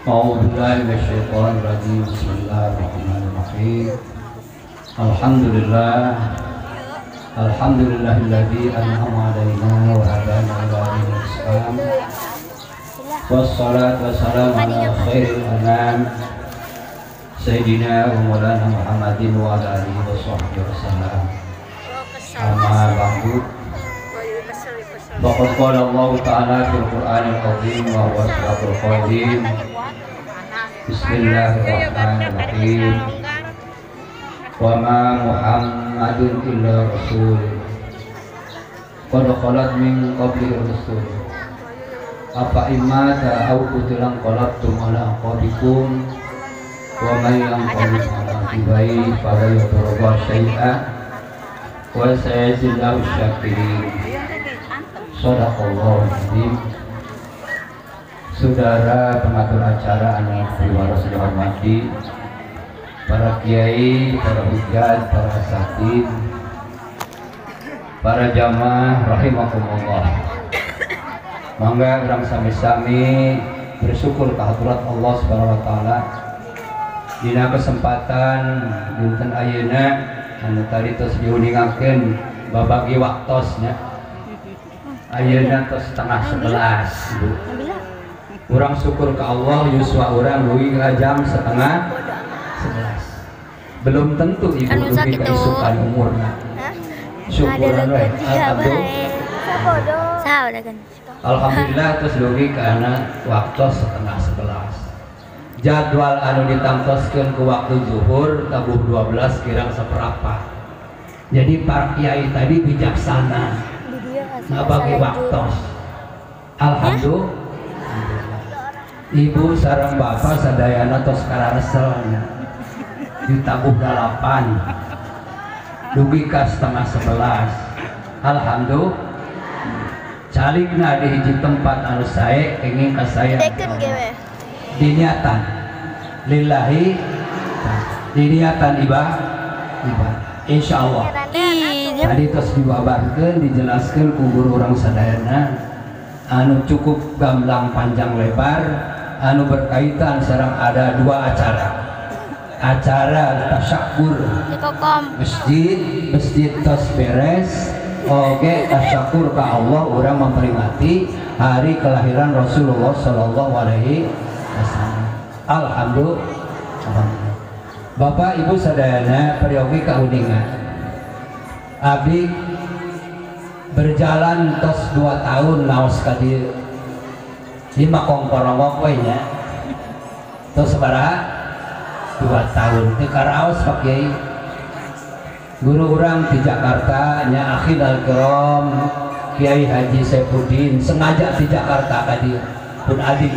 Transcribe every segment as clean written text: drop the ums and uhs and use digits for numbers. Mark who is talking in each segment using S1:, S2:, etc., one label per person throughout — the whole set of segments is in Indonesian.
S1: A'udzubillahi minasyaitonir rajim. Bismillahirrahmanirrahim. Alhamdulillahilladzi an'ama 'alaina wa hadana ila dinil Islam. Wassalatu wassalamu ala khairil anam Sayyidina wa maulana Muhammadin wa ala alihi wa sahbihi wasallam. Amma ba'du. Faqad qala Allah Ta'ala fil Qur'anil Azim wa huwa ashraful qadim. Bismillahirrahmanirrahim. Wa ma Muhammadun illa rasul qad khalat min qablihi rusul afa imata aw qutilan qalabtum ala aqabikum wa may yanqalib ala aqibai fala yadurra syai'an wa sayajzillahu syakirin. Shadaqallahul azim. Saudara pengatur acara anak waras dihormati, para kiai, para hujat, para asatidz, para jamaah rahimakumullah. Mangga urang sami-sami bersyukur kehadirat Allah Subhanahu wa taala dina kesempatan dinten ayeuna anu tadi tos diuningakeun babagi waktosnya. Ayeuna tos setengah 11, Bu. Urang syukur ke Allah yuswa urang leuwih jam setengah 11. Belum tentu ibu dugi keisukan umurna. Syukuran we. Alhamdulillah terus dugi karena waktu setengah 11. Jadwal anu ditangtoskeun ke waktu zuhur tabuh 12 kirang seperapa. Jadi para kiai tadi bijaksana ngabagi waktos. Alhamdulillah. Ibu sareng bapak sadayana tos karareselnya ditabuh 8 dugi ka setengah 11. Alhamdulillah. Caligna di hiji tempat anu sae kenging ka saya diniatan lillahi diniatan ibadah insyaallah. Tadi tos diwabarkeun dijelaskeun ku guru urang sadayana anu cukup gamblang panjang lebar anu berkaitan sareng ada 2 acara tasyakur masjid tos beres oge tasyakur ka Allah urang memperingati hari kelahiran Rasulullah sallallahu alaihi wasallam. Alhamdulillah. Bapak Ibu sadayana periogi kauningan abdi berjalan tos 2 tahun naos ka dieu 5 kongkorongok we nya tos sabaraha 2 tahun teu karaos Pak Kiai. Guru urang di Jakarta nya akhil al-kiram Kiai Haji Saifuddin sengaja di Jakarta ka dieu pun adi.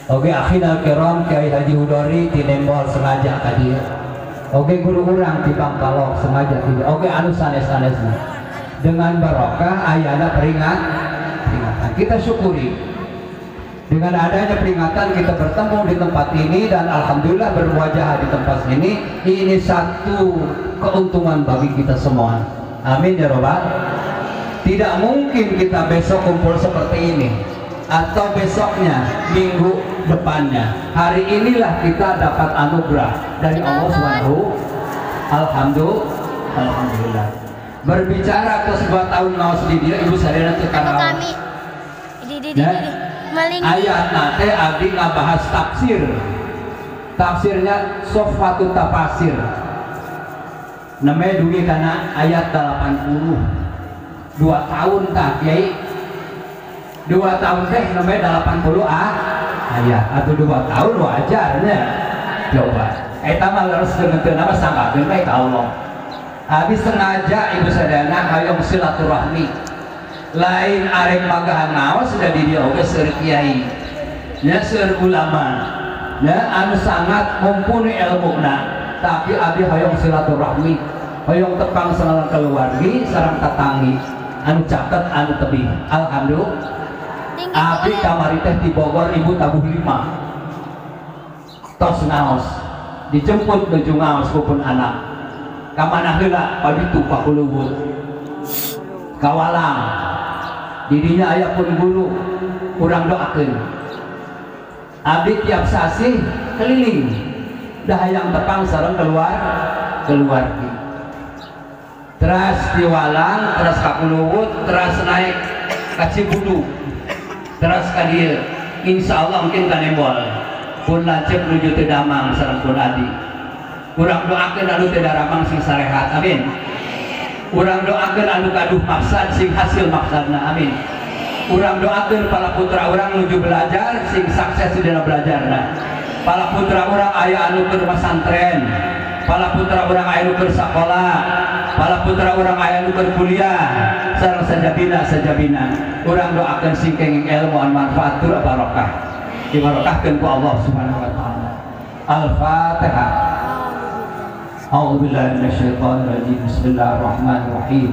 S1: Oge akhil al-kiram Kiai Haji Hudori di Nembol sengaja ka dieu. Oge guru urang di Bangkalok sengaja di dieu. Oge anu sanes-sanesna. Dengan barokah ayana peringatan kita syukuri. Dengan adanya peringatan kita bertemu di tempat ini dan alhamdulillah berwajah di tempat ini satu keuntungan bagi kita semua. Amin ya robbal. Tidak mungkin kita besok kumpul seperti ini atau besoknya minggu depannya. Hari inilah kita dapat anugerah dari Allah Subhanahu. Alhamdulillah. Berbicara ke 2 tahun naos di dia ibu sadayana teu kana ayat nate abdi ngabahas tafsirnya Sofwatut Tafasir namanya dugi kana ayat 80 2 tahun tak Kiai 2 tahun teh namanya 80 ayat atau 2 tahun wajarnya coba eta mah leres teu nama sangkakeun bae ka Allah. Habis sengaja ibu sadayana hayang silaturahmi lain arek magahan naos sudah di dia oge seueur kiai nya seueur ulama nya anu sangat mumpuni ilmuna tapi abdi hayang silaturahmi hayang tepang sareng keluargi sareng tatangi anu caket anu tebih. Alhamdulillah abdi kamari teh di Bogor ibu tabuh 5 tos naos dijemput nuju ngaos kupun anak kamana heula paditu ka Huluwut kawalang didinya aya pun guru kurang doakeun abdi tiap sasi keliling dahayang tepang sareng keluar terus diwalang terus kapuluwut terus naik ke Cibudu terus ke dia insya Allah mungkin kan embol pun lancip menuju ke Damang sareng pun adi kurang doakan anu tidak ramang sing sarehat amin kurang doakan anu gaduh maksad sing hasil maksadna amin kurang doakan para putra orang menuju belajar sing sukses dina belajarna para putra orang aya anu ke pesantren para putra orang aya anu ke sekolah para putra orang aya anu ke kuliah sareng sajabina kurang doakan sing kenging ilmu an manfaat tur barokah dibarokahkeun ku Allah Subhanahu wa taala. Al-Fatihah. A'udzubillahi minasyaitonir rajim. Bismillahirrahmanirrahim.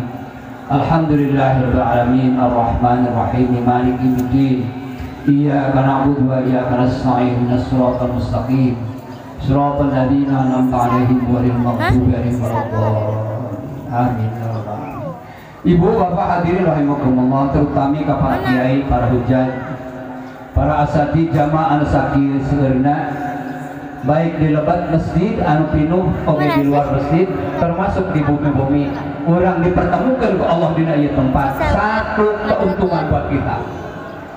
S1: Alhamdulillahirabbil alamin arrahmanir rahim maliki yaumiddin. Iyyaka na'budu wa iyyaka nasta'in ihdinas siratal mustaqim. Siratal ladzina an'amta 'alaihim ghairil maghdubi 'alaihim waladdallin. Amin ya rabbal alamin. Ibu bapak hadirin rahimakumullah, terutama para kiai, para hujat, para asati jamaah anu sakil seurna baik di lebat masjid anu pinuh oge di luar masjid termasuk di bumi-bumi orang dipertemukan ke Allah di ieu tempat satu keuntungan buat kita.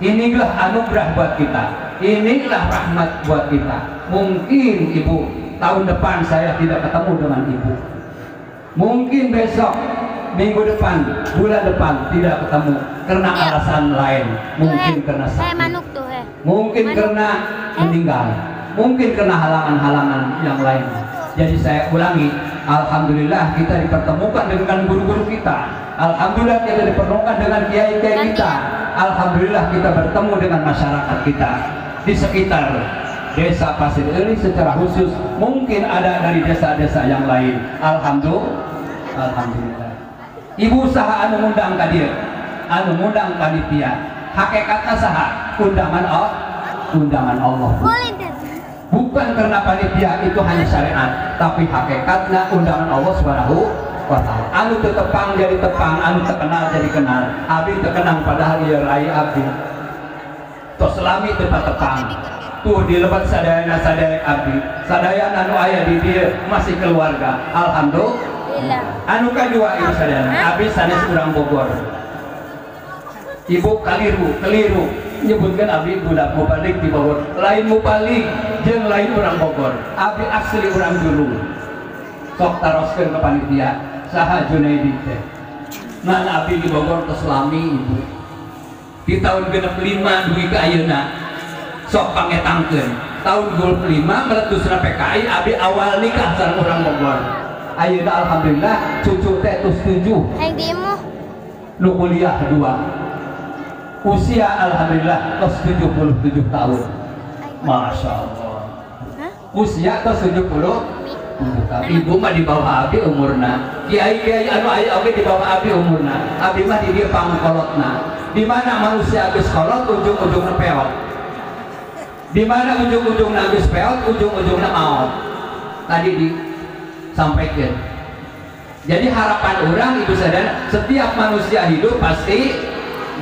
S1: Inilah anugerah buat kita, inilah rahmat buat kita. Mungkin ibu tahun depan saya tidak ketemu dengan ibu, mungkin besok, minggu depan, bulan depan tidak ketemu karena alasan lain, mungkin karena sakit, mungkin karena meninggal, mungkin karena halangan-halangan yang lain. Jadi saya ulangi, alhamdulillah kita dipertemukan dengan guru-guru kita, alhamdulillah kita dipertemukan dengan kiai-kiai kita, alhamdulillah kita bertemu dengan masyarakat kita di sekitar desa Pasir ini secara khusus, mungkin ada dari desa-desa yang lain. Alhamdulillah. Ibu saha anu ngundang ka dieu, anu ngundang panitia, hakikatna saha? Undangan Allah. Bukan karena panitia itu hanya syariat, tapi hakikatnya undangan Allah Subhanahu wa taala. Anu teu tepang jadi tepang, anu terkenal jadi kenal. Abdi terkenang padahal ieu rai abdi. Tos selami teu tepang. Tuh di lebat sadayana sadaya abdi. Sadayana anu aya di dieu masih keluarga. Alhamdulillah. Anu kadua ieu sadayana, abdi sanes urang Bogor. Ibu keliru nyebutkan abdi budak mubalik di Bogor, lain mubalik jeung lain orang Bogor, abdi asli orang dulu. Sok taroskeun ke panitia saha Junaidi teh ngan abdi di Bogor tos lami ibu di tahun 65 dugi ka ayeuna sok pangetangkeun tahun 25 meletusna PKI abdi awal nikah sareng orang Bogor. Ayeuna alhamdulillah cucu teh tos 7 nu kuliah 2 usia alhamdulillah tos 77 tahun. Masya Allah. Usia tos 70 tahun. Ibu mah di bawah abdi umurna. Kiai-kiai anu aya oge di bawah abdi umurna. Abdi mah di dieu pangkolotna. Di mana manusia geus kolot ujung-ujungna peot. Di mana ujung-ujungna geus peot, ujung-ujungna maot. Tadi disampaikan. Jadi harapan orang itu sadar setiap manusia hidup pasti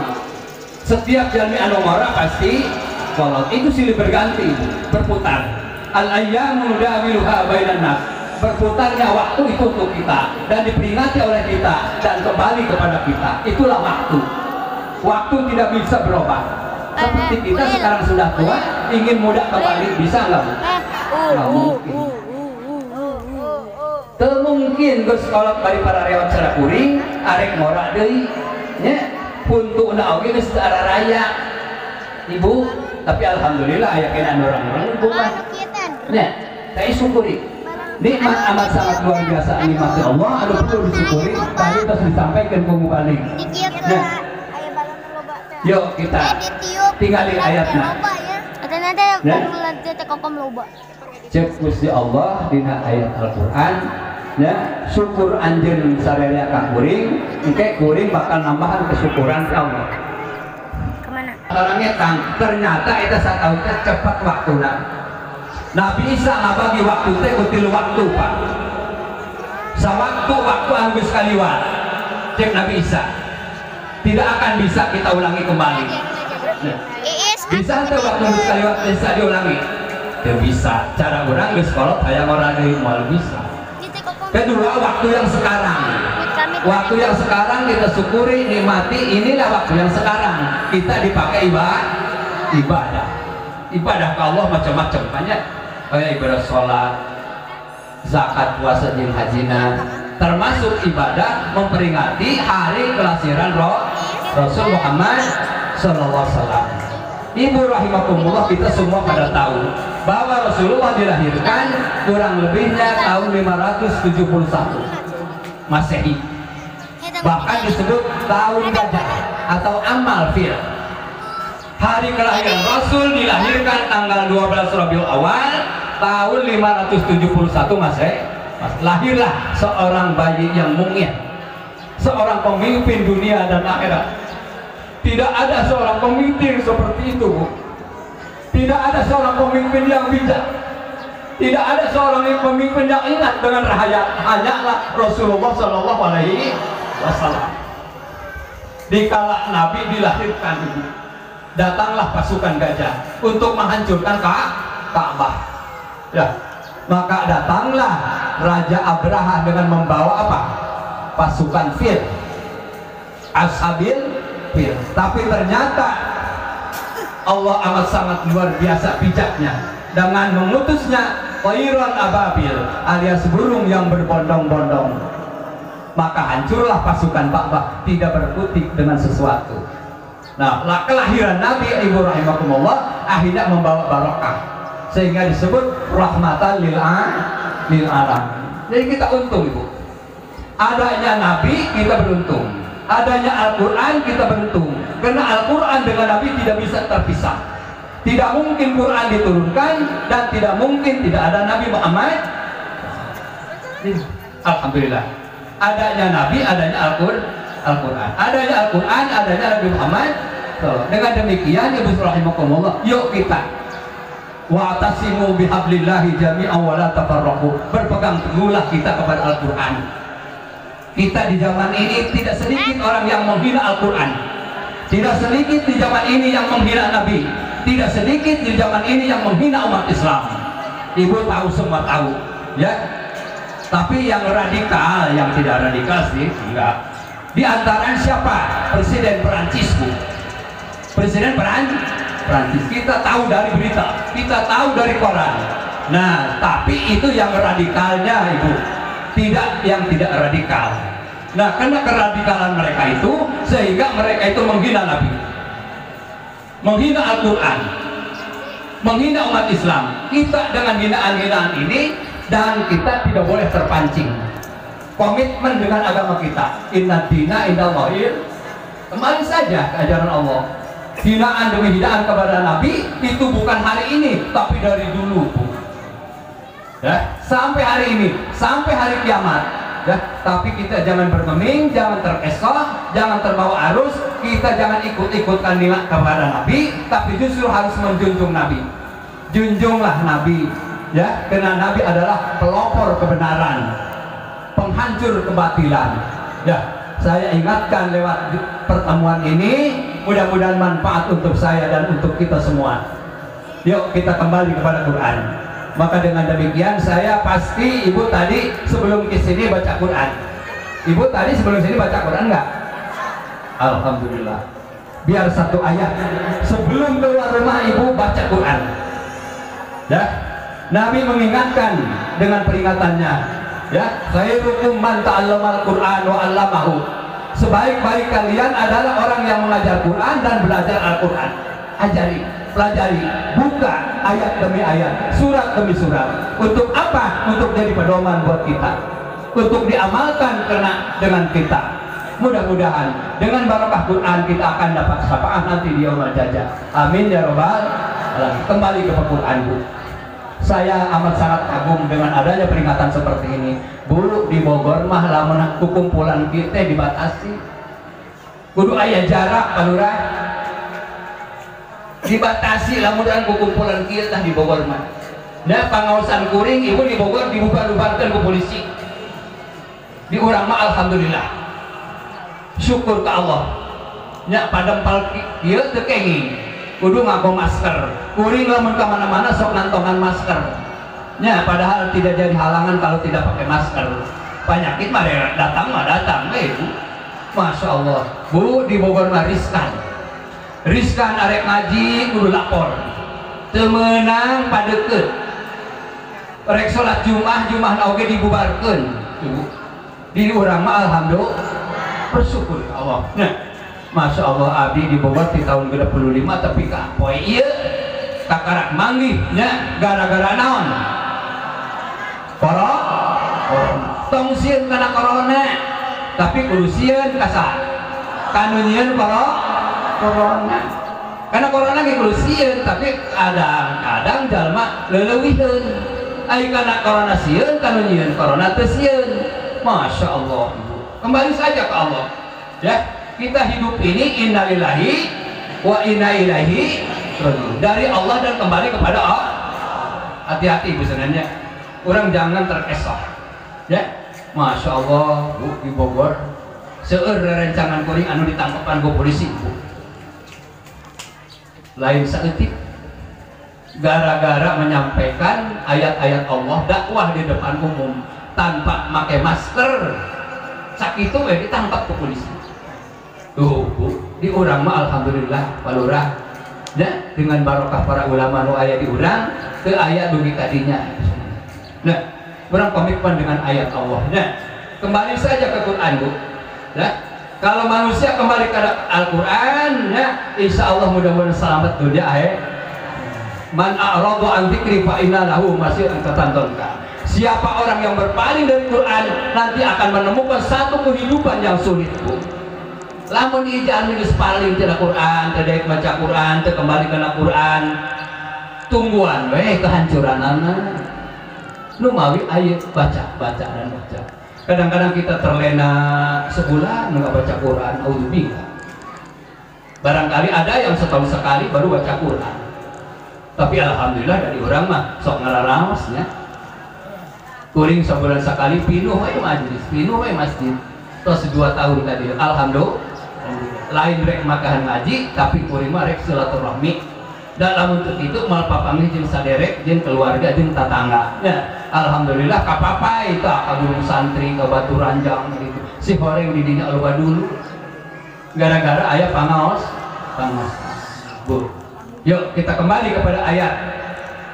S1: maut. Setiap jalmi anu mara pasti kolot. Itu silih berganti, berputar. Al-ayyamu dawiluha bainan nas. Berputarnya waktu itu untuk kita dan diperingati oleh kita dan kembali kepada kita. Itulah waktu. Waktu tidak bisa berubah. Seperti kita sekarang sudah tua, ingin muda kembali, bisa nggak Bu? Nggak mungkin. Temungkin Gus kolot bari para rewat cara kuring, arek ngora deui, nya. Puntukna oge geus secara raya. Ibu, tapi alhamdulillah aya kenaan orang-orang ibu mah. Nya, saya syukuri. Nikmat amat sangat luar biasa nikmat Allah anu perlu disyukuri, tadi terus disampaikan ke mubalik. Nah, yuk kita tinggali ayatnya. Cek Gusti Allah dina ayat Al-Qur'an. Ya, syukur anjeun sararea ka kuring, engke kuring bakal nambahan kesyukuran ke Allah. Kemana? Orangnya ternyata eta satauna cepat waktuna. Nabi Isa ngabagi waktu teh ku 3 waktu, Pak. Sawaktu waktu anu geus kaliwat. Cek Nabi Isa. Tidak akan bisa kita ulangi kembali. Nah. Bisa tuh waktu sekali waktu bisa diulangi. Tidak bisa. Cara orang di sekolah saya orang di mal bisa. Kedua, waktu yang sekarang. Waktu yang sekarang kita syukuri, nikmati. Inilah waktu yang sekarang kita dipakai ibadah. Ibadah ke Allah macam-macam banyak. Kayak ibadah sholat, zakat, puasa, dan hajina. Termasuk ibadah memperingati hari kelahiran Rasul Muhammad SAW. Ibu rahimakumullah, kita semua pada tahu bahwa Rasulullah dilahirkan kurang lebihnya tahun 571 Masehi. Bahkan disebut tahun gajah atau amal fil. Hari kelahiran Rasul dilahirkan tanggal 12 Rabiul Awal tahun 571 Masehi. Lahirlah seorang bayi yang mungil, seorang pemimpin dunia dan akhirat. Tidak ada seorang pemimpin seperti itu, Bu. Tidak ada seorang pemimpin yang bijak. Tidak ada seorang pemimpin yang ingat dengan rahasia. Hanyalah Rasulullah Shallallahu Alaihi Wasallam. Dikala Nabi dilahirkan, Ibu, datanglah pasukan gajah untuk menghancurkan Ka'bah. Ya, maka datanglah Raja Abraha dengan membawa apa? Pasukan fil, ashabil fil. Tapi ternyata Allah amat sangat luar biasa bijaknya dengan mengutusnya Tayran ababil alias burung yang berbondong-bondong. Maka hancurlah pasukan Ka'bah, tidak berkutik dengan sesuatu. Nah, kelahiran Nabi Ibu rahimakumullah akhirnya membawa barokah sehingga disebut rahmatan lil alamin. Jadi kita untung, Ibu. Adanya Nabi kita beruntung. Adanya Al-Quran kita beruntung. Karena Al-Quran dengan Nabi tidak bisa terpisah. Tidak mungkin Quran diturunkan dan tidak mungkin tidak ada Nabi Muhammad. Alhamdulillah. Adanya Nabi, adanya Al-Quran. Adanya Al-Quran, adanya Nabi Muhammad. Dengan demikian, Ibu rahimakumullah, yuk kita wa'tasimu bihablillahi jami'an wa la tafarraqu. Berpegang teguhlah kita kepada Al-Quran. Kita di zaman ini tidak sedikit orang yang menghina Al-Quran. Tidak sedikit di zaman ini yang menghina Nabi. Tidak sedikit di zaman ini yang menghina umat Islam. Ibu tahu, semua tahu, ya. Tapi yang radikal, yang tidak radikal sih enggak. Di antara siapa? Presiden Perancis, Bu. Presiden Perancis. Kita tahu dari berita, kita tahu dari koran. Nah, tapi itu yang radikalnya, Ibu. Tidak yang tidak radikal. Nah, karena keradikalan mereka itu sehingga mereka itu menghina Nabi, menghina Al-Quran, menghina umat Islam. Kita dengan hinaan-hinaan ini, dan kita tidak boleh terpancing. Komitmen dengan agama kita. Inna dina indallahil. Kembali saja ke ajaran Allah. Hinaan demi hinaan kepada Nabi itu bukan hari ini, tapi dari dulu, Bu. Ya, sampai hari ini, sampai hari kiamat. Ya, tapi kita jangan bergeming, jangan terkesoh, jangan terbawa arus. Kita jangan ikut-ikutkan nilai kepada Nabi, tapi justru harus menjunjung Nabi. Junjunglah Nabi, ya, karena Nabi adalah pelopor kebenaran, penghancur kebatilan. Ya, saya ingatkan lewat pertemuan ini, mudah-mudahan manfaat untuk saya dan untuk kita semua. Yuk kita kembali kepada Quran. Maka dengan demikian saya pasti Ibu tadi sebelum ke sini baca Quran. Ibu tadi sebelum sini baca Quran enggak? Alhamdulillah. Biar satu ayat sebelum keluar rumah Ibu baca Quran. Ya. Nabi mengingatkan dengan peringatannya, ya, khairukum man ta'allamal Qur'an wa 'allamahu. Sebaik-baik kalian adalah orang yang mengajar Quran dan belajar Al-Quran. Ajari, pelajari, buka ayat demi ayat, surat demi surat. Untuk apa? Untuk jadi pedoman buat kita, untuk diamalkan karena dengan kita. Mudah-mudahan dengan barakah Quran kita akan dapat syafaat nanti di yaumul jazaa. Amin ya rabbal alamin. Kembali ke Quran, Bu. Saya amat sangat kagum dengan adanya peringatan seperti ini. Bu, di Bogor mah lamun kumpulan kita dibatasi. Kudu aya jarak, Pak Lurah. Dibatasi lamun kumpulan kita di Bogor mah. Nah, pengawasan kuring Ibu di Bogor dibubar-bubarkan ke polisi. Di urang mah alhamdulillah. Syukur ke Allah. Nya padam pal kieu teu kenging. kudu ngaku masker. Kuring lamun ke mana-mana sok nantongan masker. Ya, padahal tidak jadi halangan kalau tidak pakai masker. Penyakit mah datang, Bu. Masya Allah, Bu, di Bogor mah riskan arek ngaji kudu lapor. Temenang padeket. Rek sholat Jumat oge dibubarkeun. Di urang mah alhamdulillah bersyukur Allah. Nah, Masya Allah abdi di Bogor di tahun 25 tapi ka poe ieu kakarak manggih nya gara-gara naon? Corona. Tong sieun kana corona. Tapi kudu sieun ka saha? Kanu nyieun corona. Karena corona ge kudu sieun tapi kadang-kadang jalma leuleuwihkeun. Ai kana corona sieun kanu nyieun corona teu sieun. Masya Allah, Ibu. Kembali saja ke Allah. Ya, kita hidup ini innalillahi wa inna ilaihi raji'un. Dari Allah dan kembali kepada Allah. Hati-hati Ibu sebenarnya. Orang jangan terkesan. Ya, Masya Allah, Bu, di Bogor seueur rerencangan kuring anu ditangkapan ku polisi, Bu. Lain saeutik gara-gara menyampaikan ayat-ayat Allah dakwah di depan umum tanpa pakai masker, sakitu ditangkap ke polisi. Tuh, Bu, di urang mah alhamdulillah Pak Lurah, ya, dengan barokah para ulama nu aya di urang teu aya dugi kadinya. Nah, orang komitmen dengan ayat Allah. Nah, kembali saja ke Quran, Bu. Ya, kalau manusia kembali ke Al-Quran, ya, insya Allah mudah-mudahan selamat dunia akhirat. Man a'radu an dzikri fa inna lahu ma'syiatan tatantonka. Siapa orang yang berpaling dari Quran nanti akan menemukan satu kehidupan yang sulit, Bu. Lamun ijaan geus paling tina Quran, teu daek baca Quran, teu kembali kana Quran, tungguan we kehancuranana. Nu mawi aya baca dan baca. Kadang-kadang kita terlena sebulan nggak baca Quran, auzubillah. Barangkali ada yang setahun sekali baru baca Quran. Tapi alhamdulillah dari orang mah sok ngararaosnya. Kuring sebulan sekali pinuh we majelis, pinuh we masjid. Tos 2 tahun tadi. Alhamdulillah. Lain rek makahan ngaji, tapi kuring mah rek silaturahmi. Dalam untuk itu mal papanggih jeung saderek jeung keluarga jeung tetangga. Ya, alhamdulillah kapapai tah ka gunung santri ka batu ranjang gitu. Si horeng di dinya loba dulu. Gara-gara aya pangaos. Bu. Yuk kita kembali kepada ayat.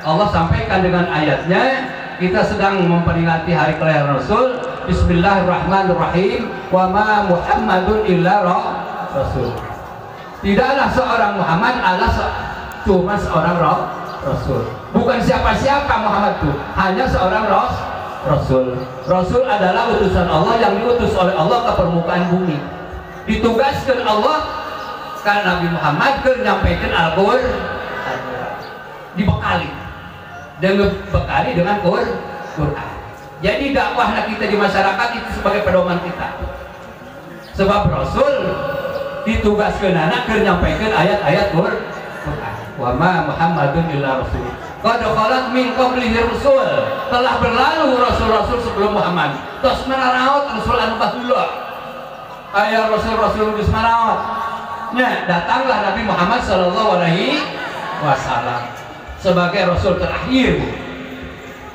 S1: Allah sampaikan dengan ayatnya, kita sedang memperingati hari kelahiran Rasul. Bismillahirrahmanirrahim. Wa ma Muhammadun illa rasul. Tidaklah seorang Muhammad cuma seorang Rasul. Bukan siapa-siapa Muhammad itu, hanya seorang Rasul. Rasul adalah utusan Allah yang diutus oleh Allah ke permukaan bumi. Ditugaskan Allah karena Nabi Muhammad ke menyampaikan Al-Quran, dibekali dengan Quran. Jadi dakwah kita di masyarakat itu sebagai pedoman kita. Sebab Rasul ditugaskan anak ke menyampaikan ayat-ayat Quran. Wa ma Muhammadun illa rasul. Qad khalat min qablihi rusul. Telah berlalu rasul-rasul sebelum Muhammad. Tos menaraot rasul anu baheula. Aya rasul-rasul geus maraot. Nya datanglah Nabi Muhammad sallallahu alaihi wasallam sebagai rasul terakhir.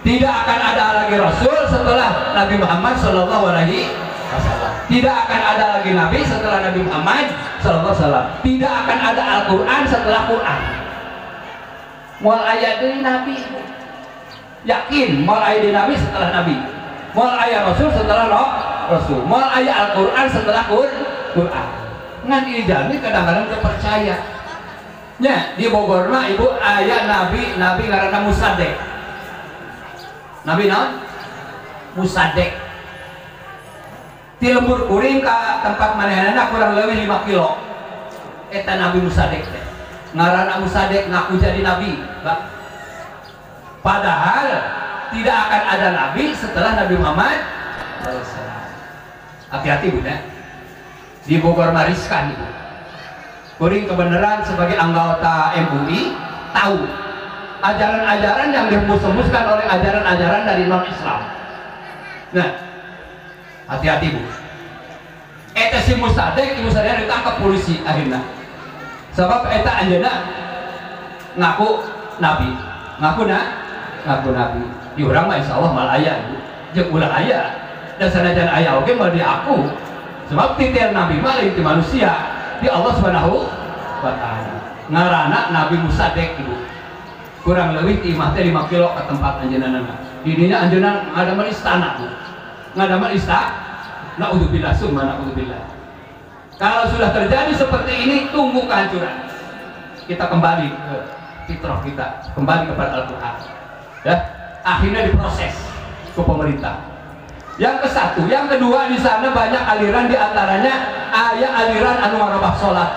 S1: Tidak akan ada lagi rasul setelah Nabi Muhammad sallallahu alaihi wasallam. Tidak akan ada lagi nabi setelah Nabi Muhammad sallallahu alaihi wasallam. Tidak akan ada Al-Qur'an setelah Quran. Moal aya deui nabi, yakin moal aya deui nabi setelah nabi, moal aya rasul setelah rasul, moal aya Al-Qur'an setelah Quran. Ngan ieu jalmi kadang-kadang teu percaya. Nya di Bogor mah Ibu aya nabi ngaranna Musaddiq. Nabi naon? Musaddiq. Ti lembur kuring ka tempat manehanana kurang leuwih 5 kilo. Eta Nabi Musaddiq teh. Ngaranna Musaddiq ngaku jadi nabi, Pak. Padahal tidak akan ada nabi setelah Nabi Muhammad. Hati-hati Bu ya. Di Bogor mariskan Ibu. Kuring kebenaran sebagai anggota MUI tahu ajaran-ajaran yang dihembus-hembuskan oleh ajaran-ajaran dari non-Islam. Nah, hati-hati Bu. Eta si Musaddiq ditangkap polisi akhirnya. Sebab eta anjeunna ngaku nabi, ngaku nabi. Di urang mah insyaallah mal aya ibu, jeung ulah aya. Dan sanajan aya oge mah diaku. Sebab titel nabi mah lain ti manusia, di Allah Subhanahu wa taala. Ngaranna Nabi Musadek ibu. Kurang leuwih ti imah teh 5 kilo ke tempat anjeunna. Di dinya anjeunna ngadamel istana bu. Ngadamel istana. Naudzubillah summa naudzubillah. Kalau sudah terjadi seperti ini, tunggu kehancuran. Kita kembali ke fitrah kita, kembali kepada Al-Qur'an. Ya, akhirnya diproses ke pemerintah. Yang ke-1, yang kedua di sana banyak aliran, diantaranya aya aliran anu ngarobah sholat.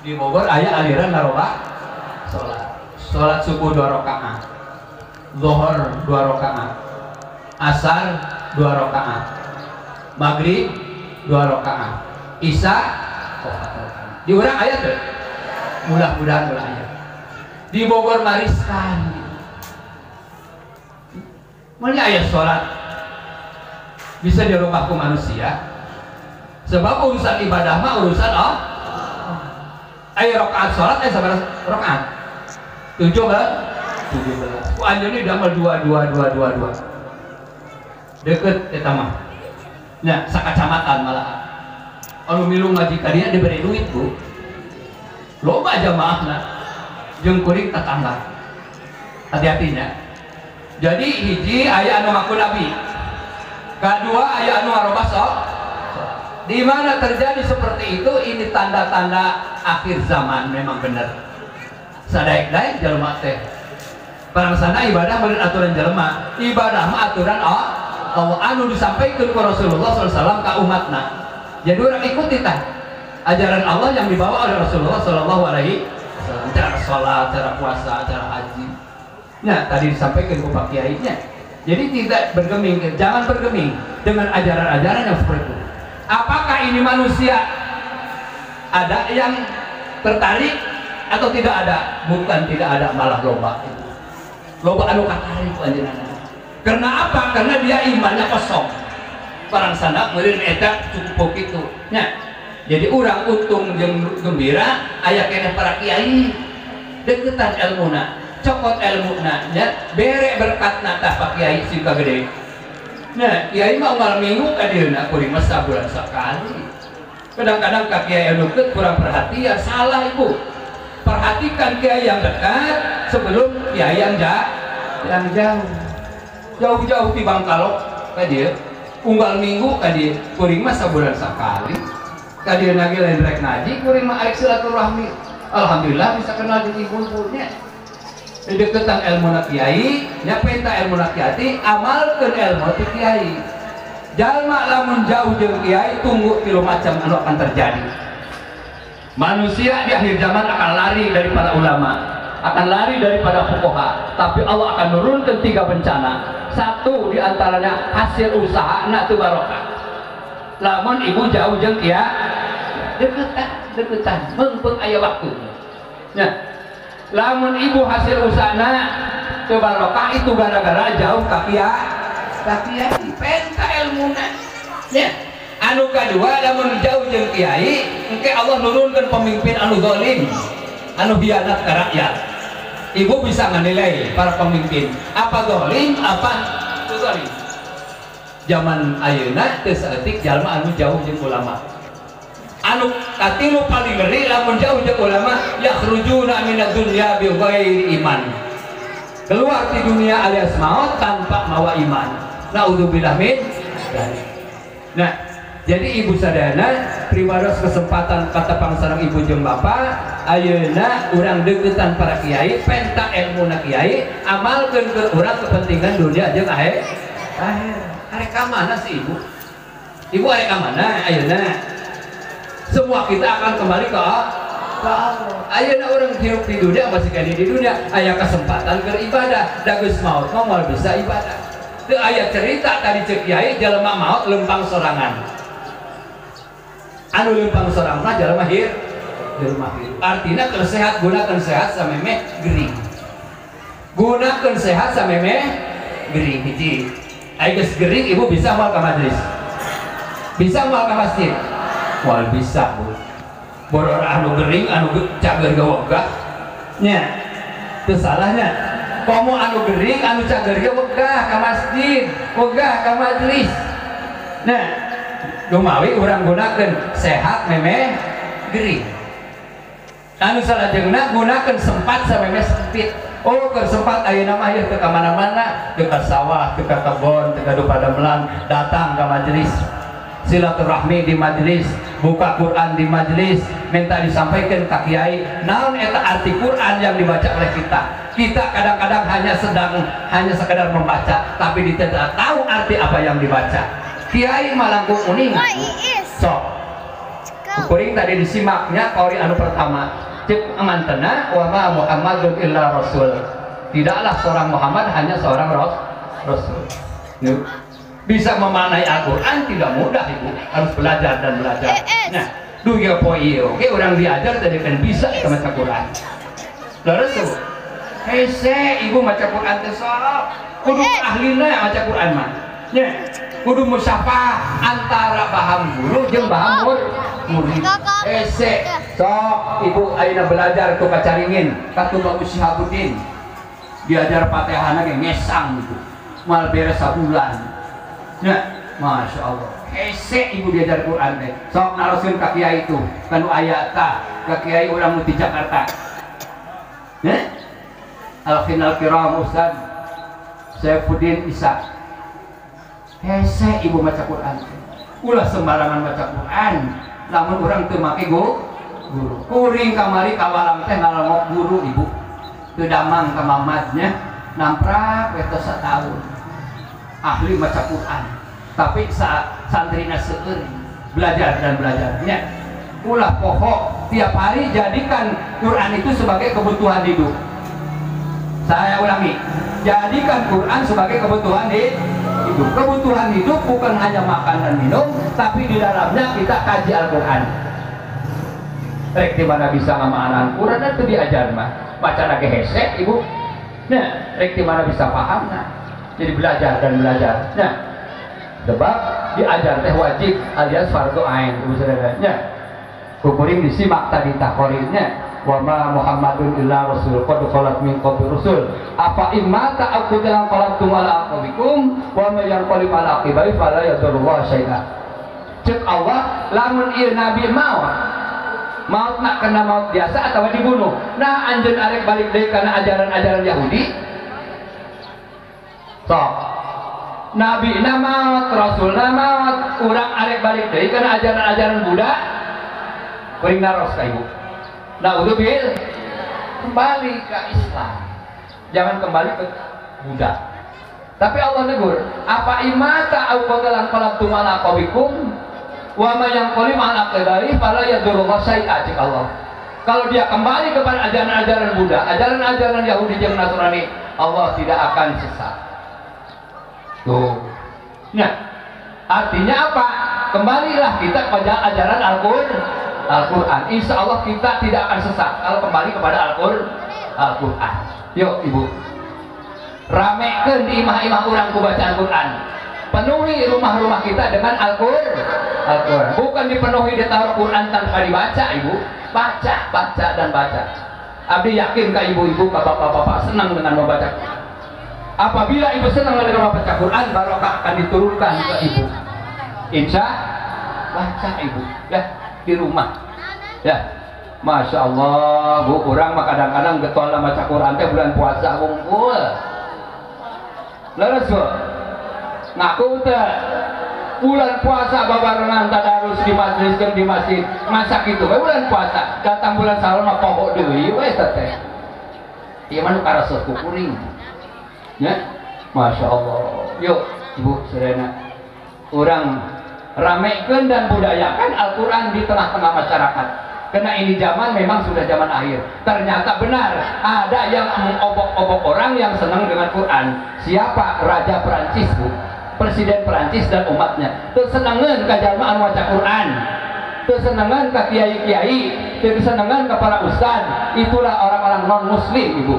S1: Di Bogor aya aliran ngarobah sholat. Sholat subuh 2 rakaat, zuhur 2 rakaat, asar 2 rakaat, maghrib 2 rakaat, isya 4 rakaat. Di urang aya tuh, mudah-mudahan ulah aya. Di Bogor mariskan. Mulai ayat sholat bisa dirubah ke manusia, sebab urusan ibadah mah urusan ayat rakaat sholat sabar rakaat 17 ku anjeunna damel 2 deket eta mah nya sakacamatan malahan anu milu ngaji tadinya diberi duit bu loba jamaahna jeung kuring tetangga hati-hatinya. Jadi hiji aya anu ngaku nabi, kedua aya anu ngarobah sholat. Di mana terjadi seperti itu, ini tanda-tanda akhir zaman memang benar. Sadaek-daek jelema teh. Barang sana ibadah meureun aturan jelema, ibadah mah aturan Allah anu disampaikan ke Rasulullah SAW ka umatna. Jadi orang ikuti tah ajaran Allah yang dibawa oleh Rasulullah SAW, cara sholat, cara puasa, cara haji. Nah, tadi disampaikan ke Pak Kiainya. Jadi tidak bergeming, jangan bergeming dengan ajaran-ajaran yang seperti itu. Apakah ini manusia ada yang tertarik atau tidak ada? Bukan tidak ada, malah loba. Loba anu katarik panjenengan. Karena apa? Karena dia imannya kosong. Barang sana meureun eta cukup kitu. Nya. Jadi urang untung jeung gembira aya keneh para kiai deketan ilmuna. Cokot ilmu nya bere berkat tah Pak Kiai singka gede. Nah, Kiai mah unggal minggu ka dieuna kuring mah sabulan sakali. Kadang-kadang ka Kiai anu deket kurang perhatian, salah ibu. Perhatikan Kiai yang dekat sebelum Kiai yang jauh. Jauh-jauh di Bangkalok ka dieu. Unggal minggu ka dieu kuring mah sabulan sakali. Ka dieuna ge lain rek ngaji, kuring mah arek silaturahmi. Alhamdulillah bisa kenal jeung ibu-ibunya. Deketan ilmu na kiai, nyapenta ilmu na kiai, amalkeun ilmu ti kiai. Jalma lamun jauh jeung kiai, tunggu 3 macam anu akan terjadi. Manusia di akhir zaman akan lari daripada ulama, akan lari daripada fuqaha, tapi Allah akan nurunkan 3 bencana. 1 diantaranya hasil usaha na teu barokah. Lamun ibu jauh jeung kiai, deketan, meungpeung aya waktunya. Nya lamun ibu hasil usahana teu barokah itu gara-gara jauh ka kiai penta ilmuna. Ya, anu kadua lamun jauh jeung kiai engke Allah nurunkeun pemimpin anu zalim, anu hianat ka rakyat. Ibu bisa menilai para pemimpin apa zalim apa teu zalim. Zaman ayeuna teu saeutik jalma anu jauh jeung ulama. Anu katilu paling ngeri lamun jauh jeung ulama yakhrujuna minad dunya bi ghairi iman. Keluar di dunia alias maut tanpa mawa iman. Naudzubillah min dzalik. Nah, jadi ibu sadayana priwados kesempatan kata pangsareng ibu jeung bapa ayeuna urang deukeutan para kiai, penta ilmuna kiai, amalkeun keur urang kepentingan dunia jeung akhir. Arek ka mana sih ibu? Ibu arek ka mana ayeuna? Semua kita akan kembali ke Allah. Ayeuna orang hidup di dunia masih kali di dunia aya kesempatan beribadah, da geus maot mah moal bisa ibadah. Teu aya cerita tadi cek kiai jelema maot lempang sorangan. Anu lempang sorangan mah jelema jelema hirup. Artina keur sehat, gunakeun sehat sameme gering. Gunakeun sehat sameme gering hiji. Aya geus gering ibu bisa moal ka majelis. Bisa moal ka masjid. Wal bisa bu boror anu gering anu cager gawagah nya itu salahnya komo anu gering anu cagerge wegah ka masjid wegah ka majelis. Nah dumawi urang gunakeun sehat memeh gering anu salajengna gunakeun sempat samemeh sempit. Oh kesempat ayeuna mah ieu teu ka mana-mana, teu ka sawah, teu ka kebon, teu ka damelan, datang ke majelis silaturahmi di majelis, buka Quran di majelis, minta disampaikan ke kiai naon eta arti Quran yang dibaca oleh kita. Kita kadang-kadang hanya sekedar membaca tapi tidak tahu arti apa yang dibaca. Kiai malangkung uning sok kuring tadi disimaknya kauri anu pertama cek amantena wa ma Muhammadun illa rasul. Tidaklah seorang Muhammad hanya seorang rasul. Bisa memaknai Al-Quran tidak mudah ibu, harus belajar dan belajar. Nah duga poe oke orang diajar tadi kan bisa baca Quran. Terus tuh hese ibu baca Quran teh sok kudu ahlina baca Quran mah nya kudu musyafah antara paham guru jeung paham murid. Hese sok ibu ayeuna belajar tuh kacaringin katu Bagus Syihabuddin diajar Fatihahna ge ngesang gitu mal beres sabulan nya masya Allah. Hese ibu diajar Quran teh sok naroskeun ka kiai itu kanu aya tah ka kiai urang nu di Jakarta. Al-Khinal Kiram Ustaz Saifuddin Isa. Hese ibu baca Quran ulah sembarangan baca Quran namun orang teu make guru kuring kamari kawalang teh ngalongok guru ibu teu damang ka mamadnya namprak we teh satahun ahli baca Quran tapi santrina seueur belajar dan belajarnya ulah pokok tiap hari jadikan Quran itu sebagai kebutuhan hidup. Saya ulangi, jadikan Quran sebagai kebutuhan hidup. Kebutuhan hidup bukan hanya makan dan minum, tapi di dalamnya kita kaji Al-Quran. Rek di mana bisa ngamaanan Quran itu diajar mah. Baca lagi hese ibu. Nah, rek di mana bisa paham nah. Jadi belajar dan belajar. Nah, sebab diajar teh wajib alias fardu ain ibu saudaranya. Kukuring disimak tadi takorinnya. Wa ma Muhammadun illa rasul qad khalat min qabli rusul afa imata aku dalam qalatum ala aqabikum wa ma yanqalib ala aqibai fala yadurullah syai'a. Cek Allah lamun ieu nabi maut nak kena maut biasa atau dibunuh nah anjeun arek balik deui kana ajaran-ajaran Yahudi sok nabi na maut rasul na maut urang arek balik deui kana ajaran-ajaran Buddha kuring naros ka ibu. Nah udah bil kembali ke Islam, jangan kembali ke Buddha. Tapi Allah negur, apa imata au qadalan qalabtum ala qawikum wa ma yanqalim ala aqdari fala yadurullah syai'a cik Allah. Kalau dia kembali kepada ajaran-ajaran Buddha, ajaran-ajaran Yahudi dan Nasrani, Allah tidak akan sesat. Tuh. Nah, artinya apa? Kembalilah kita kepada ajaran Al-Quran. Insya Allah kita tidak akan sesat kalau kembali kepada Al-Quran. Yuk ibu, ramekeun di imah-imah urang ku bacaan Quran. Penuhi rumah-rumah kita dengan Al-Quran. Bukan dipenuhi ditaruh Quran tanpa dibaca ibu. Baca dan baca. Abdi yakin ka ibu-ibu, ka bapak-bapak senang dengan membaca Quran. Apabila ibu senang dengan membaca Quran, barokah akan diturunkan ke ibu. Insya baca ibu ya di rumah ya. Masya Allah bu, kurang mah kadang-kadang getol baca Quran teh bulan puasa ngumpul leres bu ngaku teh bulan puasa babarengan tadarus di majelis jeung di masjid masa gitu we bulan puasa datang bulan Sawal mah pokok deui we teh ieu mah nu karaseuh ku kuring ya. Masya Allah. Yuk ibu Serena urang ramekeun dan budayakan Al-Quran di tengah-tengah masyarakat. Karena ini zaman memang sudah zaman akhir. Ternyata benar ada yang mengobok-obok orang yang senang dengan Quran. Siapa? Raja Perancis bu, Presiden Perancis dan umatnya. Tersenangan ke jalma anu maca Quran, tersenangan ke kiai-kiai, tersenangan ke para ustad. Itulah orang-orang non Muslim ibu.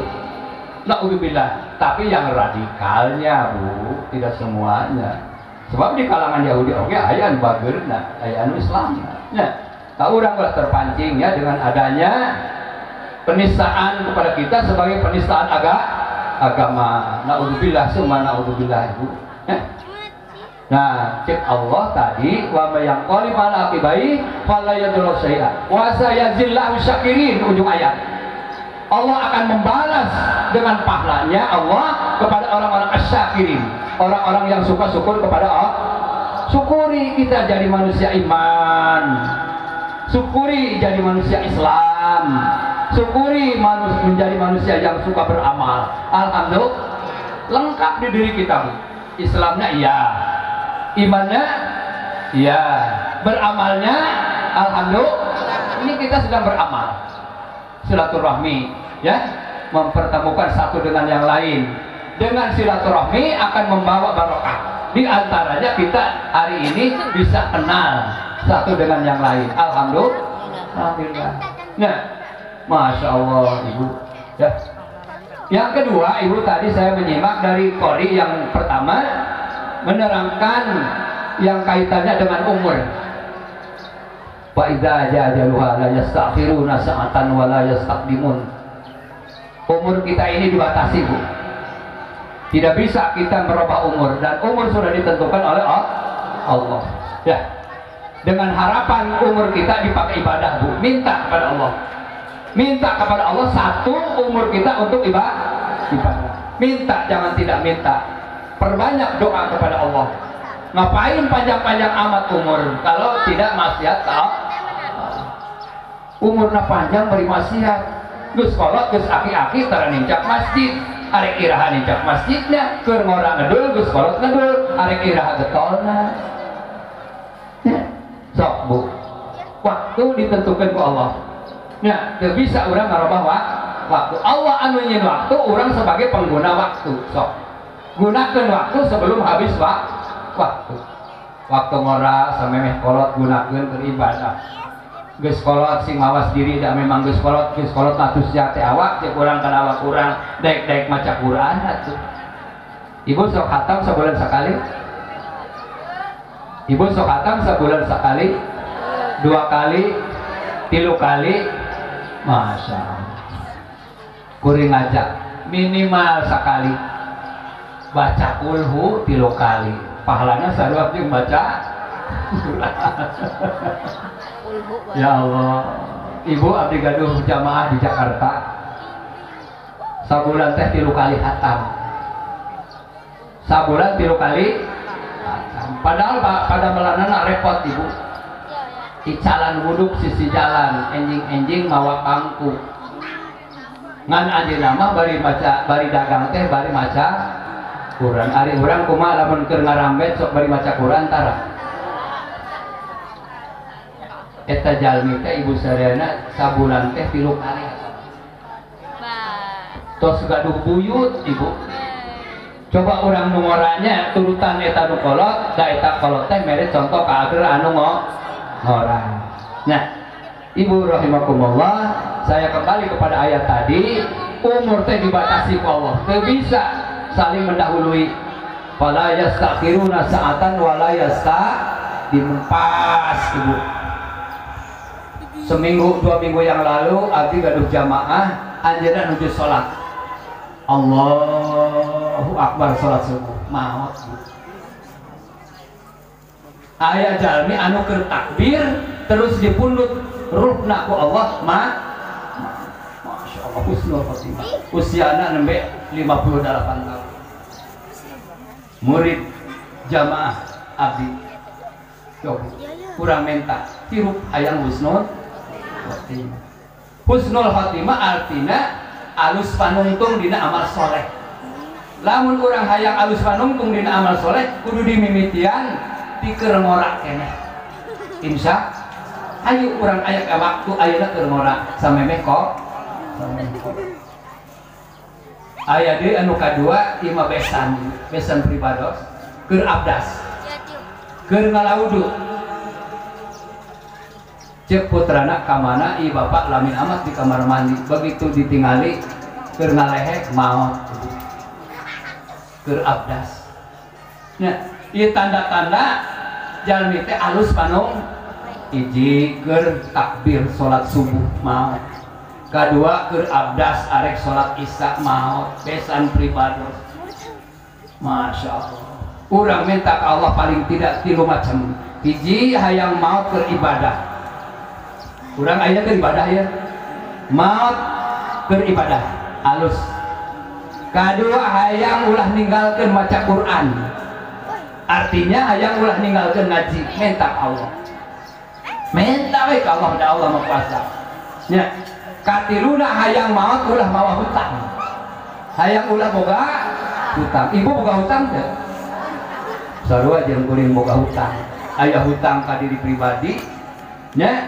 S1: Na'udzubillah. Tapi yang radikalnya bu, tidak semuanya. Sebab di kalangan Yahudi oke aya anu bageurna, aya anu Islamna. Nah, orang telah terpancing ya dengan adanya penistaan kepada kita sebagai penistaan agama. Naudzubillah summa naudzubillah, Ibu. Nah, cek Allah tadi wa may yanqalib ala aqibai fala yadurru syai'a wa sayazillahu syakirin, ujung ayat. Allah akan membalas dengan pahalanya Allah kepada orang-orang asyakirin, orang-orang yang suka syukur kepada Allah. Syukuri kita jadi manusia iman, syukuri jadi manusia Islam, syukuri menjadi manusia yang suka beramal. Alhamdulillah, lengkap di diri kita. Islamnya iya, imannya iya, beramalnya alhamdulillah. Ini kita sedang beramal, silaturahmi, ya, mempertemukan satu dengan yang lain. Dengan silaturahmi akan membawa barokah. Di antaranya kita hari ini bisa kenal satu dengan yang lain. Alhamdulillah. Nah, masya Allah, Ibu. Ya. Yang kedua, Ibu, tadi saya menyimak dari Qori yang pertama menerangkan yang kaitannya dengan umur. Wa idza jajaluha la yastakhiruna sa'atan wa la yastaqdimun. Umur kita ini dibatasi, Bu. Tidak bisa kita merubah umur, dan umur sudah ditentukan oleh Allah. Ya. Dengan harapan umur kita dipakai ibadah, Bu. Minta kepada Allah. Minta kepada Allah satu umur kita untuk ibadah. Minta, jangan tidak minta. Perbanyak doa kepada Allah. Ngapain panjang-panjang amat umur kalau tidak maksiat umurna panjang beri maksiat. Geus kolot geus aki-aki tara nincak masjid. Arek iraha nincak masjidnya, keur ngora ngedul geus kolot ngedul, arek iraha getolna. Sok, Bu. Waktu ditentukan ku Allah. Ya, teu bisa urang ngarobah waktu. Allah anu nyeun waktu, urang sebagai pengguna waktu. Sok. Gunakan waktu sebelum habis waktu. Waktu ngora samemeh kolot gunakeun beribadah. Geus kolot sing mawas diri da memang geus kolot atus jate awak teh kurang kana awak kurang daek-daek maca Quran atuh. Ibu sok khatam sebulan sekali? Ibu sok khatam sebulan sekali? 2 kali? 3 kali? Masya Allah. Kuring ngajak minimal sekali. Baca kulhu 3 kali. Pahalanya sarua jeung baca ya Allah. Ibu abdi gaduh jamaah di Jakarta. Sabulan teh 3 kali khatam. Sabulan 3 kali khatam. Padahal pada melanana repot, Ibu. Icalan wuduk sisi jalan, enjing-enjing mawa pangku. Ngan anjeunna mah bari dagang teh bari maca Quran. Ari urang kumaha lamun keur ngarambet sok bari maca Quran tara. Eta jalmi teh Ibu sadayana sabulan teh 3 kali. Tos gaduh buyut, Ibu. Coba orang ngoranya turutan eta nu kolot, da eta kolot teh mere contoh ka ageur anu ngorang. Nah, Ibu rahimakumullah, saya kembali kepada ayat tadi, umur teh dibatasi ku Allah. Teu bisa saling mendahului. Fala yastakhiruna sa'atan wa la dimpas, Ibu. Seminggu 2 minggu yang lalu abdi gaduh jamaah anjeunna nuju salat. Allahu Akbar salat subuh maot. Aya jalmi anu keur takbir terus dipundut ruhna ku Allah Masya Allah husnul khotimah. Usiana nembe 58 tahun. Murid jamaah abdi. Coba kurang minta tirup hayang husnul khotimah. Husnul khotimah artinya alus panungtung dina amal soleh. Lamun urang hayang alus panungtung dina amal soleh kudu dimimitian dikeur ngora keneh. Insya ayo urang aya ka waktu ayeuna keur ngora samemeh kok. Aya deui anu kadua ieu mah besan pribados keur abdas. Keur ngalaudu. Cek putrana kamana i bapak lamin amat di kamar mandi, begitu ditingali keur ngalehek maot keur abdas. Nah, ieu tanda-tanda jalmi teh alus panung hiji keur takbir salat subuh maot. Kedua keur abdas arek salat isya maot besan pribados. Masya Allah. Urang minta ke Allah paling tidak 3 macam. Hiji hayang maot keur ibadah. Urang aya keur ibadah ya. Maot keur ibadah halus. Kedua hayang ulah ninggalkeun maca Quran. Artinya hayang ulah ninggalkeun ngaji, minta Allah. Minta we ka Allah, da Allah mah kuasa. Nya, katiluna hayang maot ulah mawa hutang. Hayang ulah boga hutang. Ibu boga hutang teh? Sarua jeung kuring boga hutang. Aya hutang ka diri pribadi, nya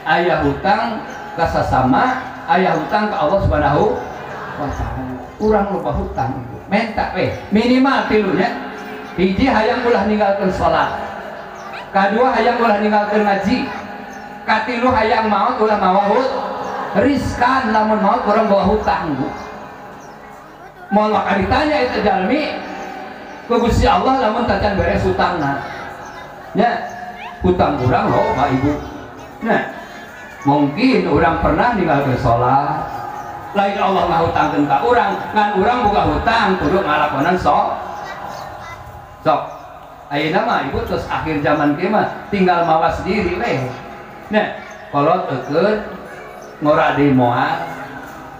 S1: aya hutang ka sasama, aya hutang ka Allah Subhanahu wa taala. Urang loba hutang, minta we minimal 3 nya. Hiji hayang ulah ninggalkeun salat. Kedua hayang ulah ninggalkeun ngaji. Katilu hayang maot ulah mawa riskan lamun maot urang bawa hutang Bu. Moal maka ditanya eta jalmi ku Gusti Allah lamun tacan beres hutangna. Nya hutang urang loba Ibu. Nah, mungkin urang pernah ninggalkeun salat. Lain Allah ngahutangkeun ka urang, ngan urang boga hutang kudu ngalakonan sok. Ayeuna mah Ibu terus akhir zaman kieu mah tinggal mawas diri we. Nah, kolot eukeun ngora deui moal.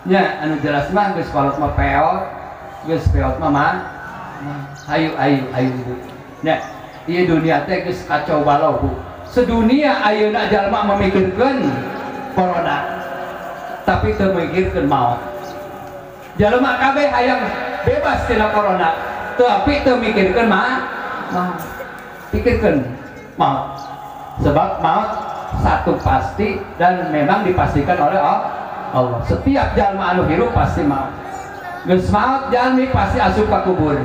S1: Nya anu jelas mah geus kolot mah peot, geus peot mah hayu Ibu. Nah, ieu dunia teh geus kacau balau Bu. Sedunia ayeuna jalma memikirkeun corona. Tapi teu mikirkeun maot. Jalma kabeh hayang bebas tina corona. Tapi teu mikirkeun pikirkeun maut. Sebab maut satu pasti dan memang dipastikan oleh Allah. Setiap jalma anu hirup pasti maut. Geus maut jalmi pasti asup ka kubur.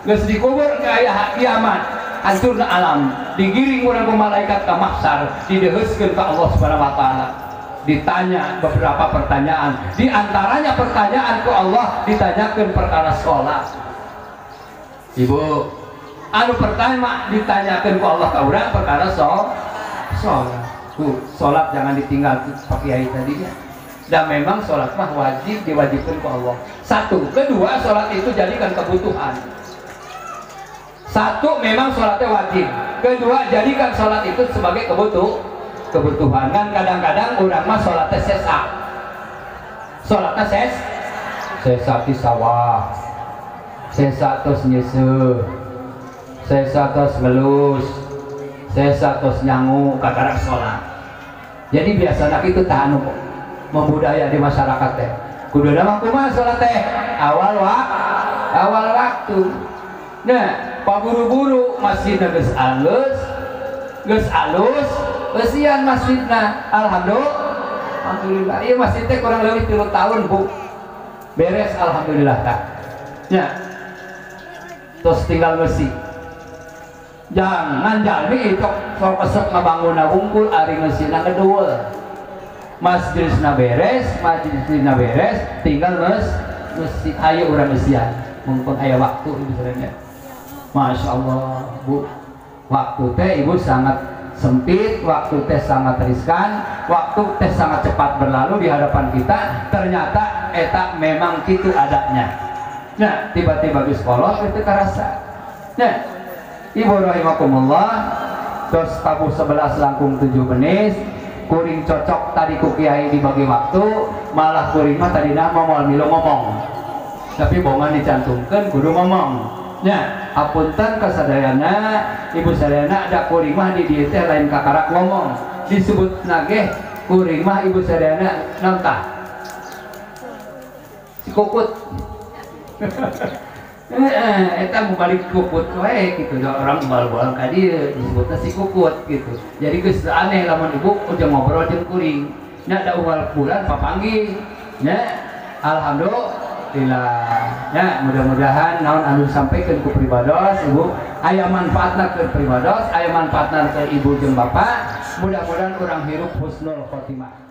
S1: Geus dikubur ke aya kiamat, hancurna alam. Digiring urang ku malaikat ka mahsyar, dideheuskeun ka Allah Subhanahu wa taala. Ditanya beberapa pertanyaan. Di antaranya pertanyaan ku Allah ditanyakeun perkara salat. Ibu, anu pertama ditanyakan ke Allah ka urang perkara sholat. Sholat jangan ditinggal Pak Kiai tadinya. Dan memang sholat mah wajib diwajibkan ke Allah. Satu, kedua sholat itu jadikan kebutuhan. Satu, memang sholatnya wajib. Kedua, jadikan sholat itu sebagai kebutuhan. Kan kadang-kadang urang mah sholatnya sesak. Sholatnya sesak di sawah. Sesa tos nyeseuh, sesa tos ngelus, sesa tos nyangu kakarak sholat. Jadi biasanya itu tanu membudaya di masyarakat teh. Kudu mah kumaha sholat teh awal waktu. Nah, paburu-buru masjidna geus alus, eusian masjidna. Alhamdulillah. Ieu masjid teh kurang lebih 3 tahun Bu. Beres alhamdulillah tah. Ya. Terus tinggal besi. Jangan jalmi itu sok kesek ngabangun wungkul ari meusina ngedeueul. Masjidna beres, tinggal mesti ayo urang mesian. Mumpun aya waktu Ibu sebenarnya. Masya Allah Bu. Waktu teh Ibu sangat sempit, waktu teh sangat riskan, waktu teh sangat cepat berlalu di hadapan kita. Ternyata eta memang kitu adanya. Nah, tiba-tiba geus kolot itu karasa. Nah, Ibu rahimakumullah, terus tabuh 11 langkung 7 menit, kuring cocok tadi ku Kiai dibagi waktu, malah kuring mah tadina moal milu ngomong. Tapi bongan dicantumkeun kudu ngomong. Nya, hapunten kasadayana, Ibu sadayana ada kuring mah di dieu teh lain kakarak ngomong. Disebut nageh kuring mah Ibu sadayana naon si kukut. Eta mau balik kukut wae gitu, orang bal-bal ka dieu disebutna si kukut gitu. Jadi geus aneh lamun Ibu ujang ngobrol jeung kuring. Nya da unggal bulan papanggih. Nya alhamdulillah. Ya, mudah-mudahan naon anu sampaikeun ku pribados Ibu aya manfaatna ke pribados, aya manfaatna ke Ibu jeung Bapak. Mudah-mudahan urang hirup husnul khotimah.